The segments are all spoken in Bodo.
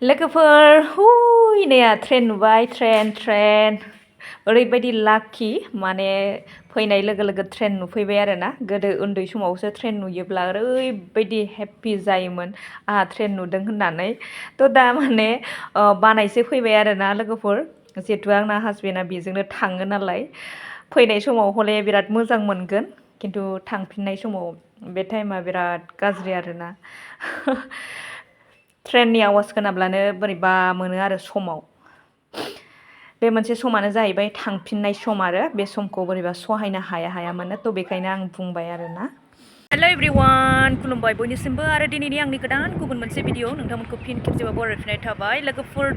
लोगोफोर हुइनाया ट्रेन नुबाय ट्रेन ओरैबायदि लाकि माने फैनाय लोगो लोगो ट्रेन नुफैबाय आरोना गोदो उन्दै समावसो ट्रेन नुयोब्ला ओरैबायदि हेपि जायोमोन आहा ट्रेन नुदों होननानै थ' दा माने बानायसो फैबाय आरोना लोगोफोर जिहेतु आंना हासबेन्डआ बेजोंनो थाङो नालाय फैनाय समाव हले बिराद मोजां मोनगोन खिन्थु थांफिननाय समाव बे टाइमा बिराद गाज्रि आरोना ट्रेननि आवाज खोनाब्लानो बोरैबा मोनो आरो समाव बे मोनसे समानो जाहैबाय थांफिननाय सम आरो बे समखौ बोरैबा सहायनो हाया मोनो थ' बेखायनो आं बुंबाय आरोना हेल' एभ्रिवान खुलुमबाय बयनिसिमबो आरो दिनैनि आंनि गोदान गुबुन मोनसे भिडिअ नोंथांमोनखौ फिन खेबसेबा बरायफिननाय थाबाय लोगोफोर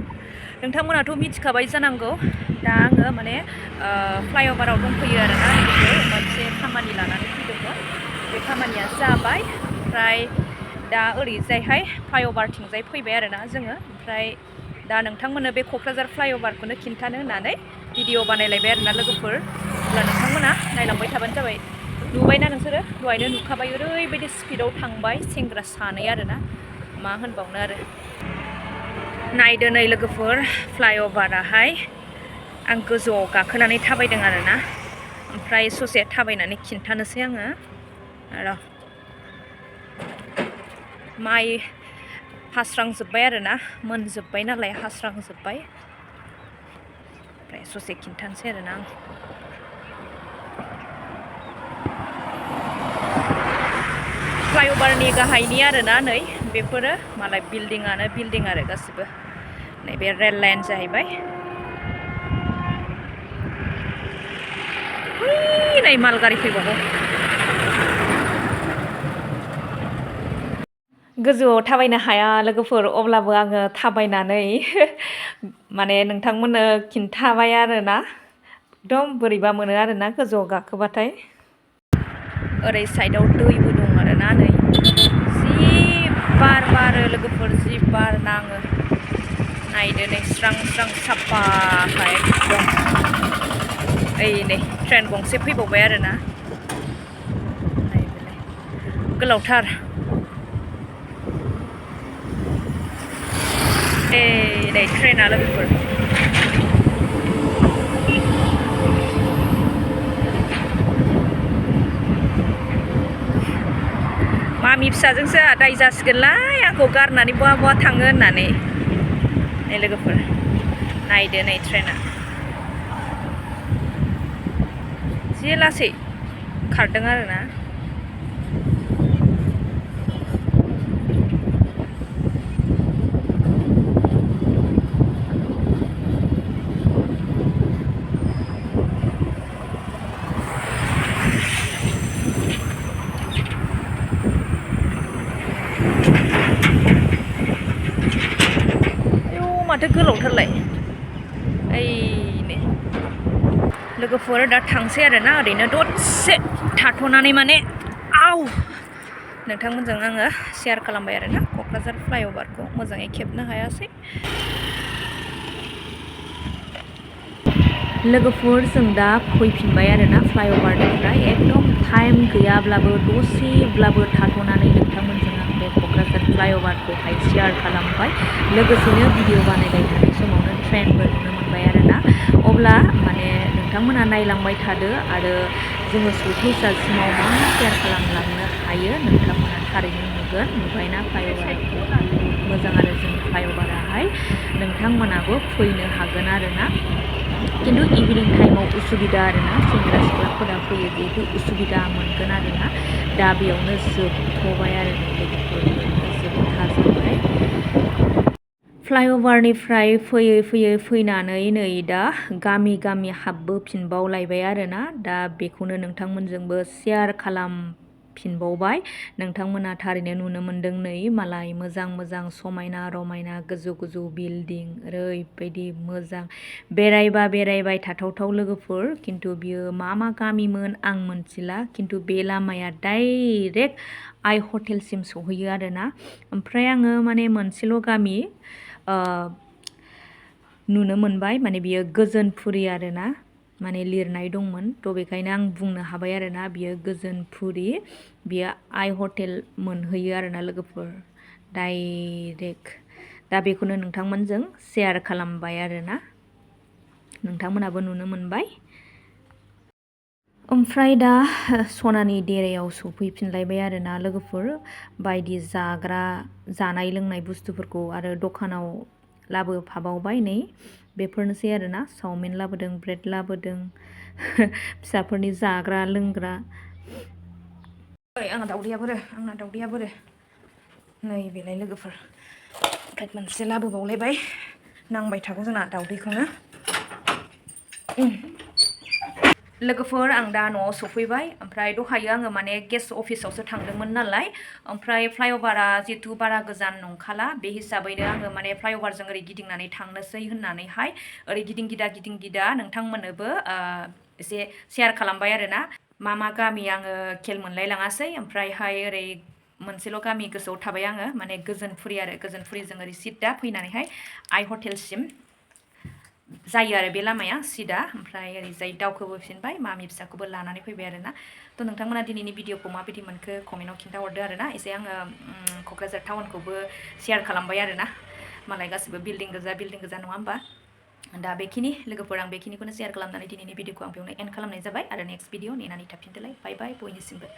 नोंथांमोनाथ' मिथिखाबाय जानांगौ दा आङो माने फ्लाइअभाराव दंफैयो आरोना मोनसे खामानि लानानै फैदोंमोन बे खामानिया जाबाय ओमफ्राय दा ओरैजायहाय फ्लाइअभारथिंजाय फैबाय आरोना जोङो ओमफ्राय दा नोंथांमोननो बे क'क्राझार फ्लाइअभारखौनो खिन्थानो होननानै भिडिअ बानायलायबाय आरोना लोगोफोर अब्ला नोंथांमोना नायलांबाय थाबानो जाबाय नुबायना नोंसोरो दहायनो नुखाबाय ओरैबायदि स्पिडआव थांबाय सेंग्रा सानै आरोना मा होनबावनो आरो नायदो नै लोगोफोर फ्लाइअभाराहाय आं गोजौआव गाखोनानै थाबायदों आरोना ओमफ्राय ससे थाबायनानै खिन्थानोसै आङो र' माइ हास्रांजोब्बाय आरोना मोनजोब्बाय नालाय हास्रांजोब्बाय ओमफ्राय ससे खिन्थानोसै आरोना आं फ्लाइअभारनि गाहायनि आरोना नै बेफोरो मालाय बिल्डिं आरो गासिबो नैबे रेल लाइन जाहैबाय नै माल गारि फैबावो गोजौआव थाबायनो हाया लोगोफोर अब्लाबो आङो थाबायनानै माने नोंथांमोननो खिन्थाबाय आरोना एकदम बोरैबा मोनो आरोना गोजौआव गाखोबाथाय ओरै साइडआव दैबो दं आरोना नै जि बार बारो लोगोफोर जि बार नाङो नायदो नै स्रां स्रां साफाखा एकदम ओइ नै ट्रेन गंसे फैबावबाय आरोना नायदोलाय गोलावथार नै ट्रेना लोगोफोर मामि फिसाजोंसो दाय जासिगोनलाय आंखौ गारनानै बहा थाङो होननानै नै लोगोफोर नायदो नै ट्रेना जि लासै खारदों आरोना माथो गोलावथारलाय ओइ नै लोगोफोर दा थांसै आरोना ओरैनो दसे थाथ'नानै माने आव नोंथांमोनजों आङो शेयार खालामबाय आरोना क'क्राझार फ्लाइअभारखौ मोजाङै खेबनो हायासै लोगोफोर जों दा फैफिनबाय आरोना फ्लाइअभारनिफ्राय एकदम टाइम गैयाब्लाबो दसेब्लाबो थाथ'नानै नोंथांमोनजों आं बे क'क्राझार फ्लाइअभारखौहाय शेयार खालामबाय लोगोसेनो भिडिअ बानायबाय थानाय समावनो ट्रेनबो नुनो मोनबाय आरोना अब्ला माने नोंथांमोना नायलांबाय थादो आरो जोङो सौहैजासिमाव मा शेयार खालामलांनो हायो नोंथांमोना थारैनो नुबायना फ्लाइअभारखौ मोजां आरो जोंनि फ्लाइअभाराहाय नोंथांमोनाबो फैनो हागोन आरोना खिन्थु इभिनिं टाइमाव उसुबिदा आरोना सेंग्रा सिख्लाफोरा फैयो जिहेतु उसुबिदा मोनगोन आरोना दा बेयावनो जोबथ'बाय आरो लोगोफोर जोबथा जाबाय फ्लाइअभारनिफ्राय फैयै फैनानै नै दा गामि हाबबोफिनबावलायबाय आरोना दा बेखौनो नोंथांमोनजोंबो शेयार खालामफिनबावबाय नोंथांमोना थारैनो नुनो मोनदों नै मालाय मोजां समायना रमायना गोजौ बिल्डिं ओरैबायदि मोजां बेरायबाय थाथावथाव लोगोफोर खिन्थु बियो मा गामिमोन आं मोनथिला खिन्थु बे लामाया डाइरेक्ट आइ हटेलसिम सहैयो आरोना ओमफ्राय आङो माने मोनसेल' गामि नुनो मोनबाय माने बियो गोजोनपुरि आरोना माने लिरनाय दंमोन थ' बेखायनो आं बुंनो हाबाय आरोना बियो गोजोनपुरि बियो आइ हटेल मोनहैयो आरोना लोगोफोर डाइरेक्ट दा बेखौनो नोंथांमोनजों शेयार खालामबाय आरोना नोंथांमोनाबो नुनो मोनबाय। ओमफ्राय दा सनानि देरायाव सफैफिनलायबाय आरोना लोगोफोर बायदि जाग्रा जानाय लोंनाय बुस्थुफोरखौ आरो दखानाव लाबोफाबावबाय नै बेफोरनोसै आरोना चावमिन लाबोदों ब्रेड लाबोदों फिसाफोरनि जाग्रा लोंग्रा। आंना दावदैया बोरो नै बेलाय लोगोफोर ब्रेड मोनसे लाबोबावलायबाय नांबाय थागौ जोंना दावदैखौनो। लोगोफोर आं दा न'आव सफैबाय ओमफ्राय दहायो आङो माने गेस अफिसावसो थांदोंमोन नालाय ओमफ्राय फ्लाइअभारा जिहेतु बारा गोजान नंखाला बे हिसाबैनो आङो माने फ्लाइअभारजों ओरै गिदिंनानै थांनोसै होननानैहाय ओरै गिदिं गिदा नोंथांमोननोबो एसे शेयार खालामबाय आरोना मा गामि आङो खेल मोनलाय लाङासै। ओमफ्रायहाय ओरै मोनसेल' गामि गोसोआव थाबाय आङो माने गोजोनफुरि आरो गोजोनफुरिजों ओरै सिदा फैनानैहाय आइ हटेलसिम जायो आरो बे लामाया सिदा ओमफ्राय ओरैजाय दावखोबोफिनबाय मामि फिसाखौबो लानानै फैबाय आरोना। थ' नोंथांमोना दिनैनि भिडिअखौ माबायदि मोनखो कमेन्टआव खिन्थाहरदो आरोना एसे आङो क'क्राझार टाउनखौबो शेयार खालामबाय आरोना मालाय गासिबो बिल्डिं गोजा नङा होमबा। दा बेखिनि लोगोफोर आं बेखिनिखौनो शेयार खालामनानै दिनैनि भिडिअखौ आं बेयावनो एन्ड खालामनाय जाबाय आरो नेक्स्ट भिडिअ नेनानै थाफिनदोलाय बाय बाय बयनिसिमबो।